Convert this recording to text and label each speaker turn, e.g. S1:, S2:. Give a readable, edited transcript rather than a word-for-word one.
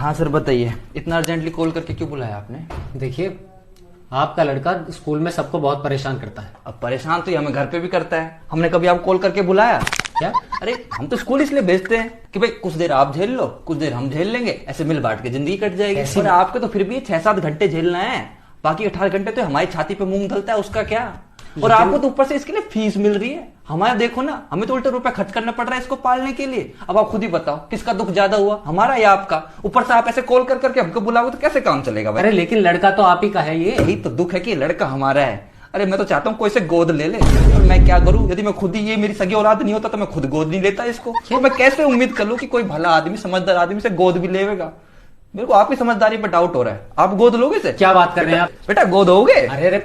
S1: हाँ सर बताइए, इतना अर्जेंटली कॉल करके क्यों बुलाया आपने?
S2: देखिए, आपका लड़का स्कूल में सबको बहुत परेशान करता है।
S1: अब परेशान तो ये हमें घर पे भी करता है। हमने कभी आपको कॉल करके बुलाया?
S2: क्या?
S1: अरे हम तो स्कूल इसलिए भेजते हैं कि भाई कुछ देर आप झेल लो, कुछ देर हम झेल लेंगे, ऐसे मिल बांट के जिंदगी कट जाएगी।
S2: ऐसी
S1: और आपके तो फिर भी 6-7 घंटे झेलना है, बाकी 18 घंटे तो हमारी छाती पे मूंग ढलता है, उसका क्या? और आपको तो ऊपर से इसके लिए फीस मिल रही है। हमारा देखो ना, हमें तो उल्टे रुपए खर्च करना पड़ रहा है इसको पालने के लिए। अब आप खुद ही बताओ किसका दुख ज्यादा हुआ, हमारा या आपका? ऊपर से आप ऐसे कॉल कर करके हमको बुलाओगे तो कैसे काम चलेगा भाई?
S2: अरे लेकिन लड़का तो आप ही का है। ये
S1: यही तो दुख है कि लड़का हमारा है। अरे मैं तो चाहता हूँ कोई से गोद ले ले, और मैं क्या करूँ? यदि मैं खुद ही, ये मेरी सगी औलाद नहीं होता तो मैं खुद गोद नहीं लेता इसको। तो मैं कैसे उम्मीद कर लूँ कि कोई भला आदमी, समझदार आदमी से गोद भी लेगा? मेरे को आपकी समझदारी पर डाउट हो रहा है। आप गोद लोगे इसे?
S2: क्या बात कर रहे हैं आप?
S1: बेटा गोद होगे?
S2: अरे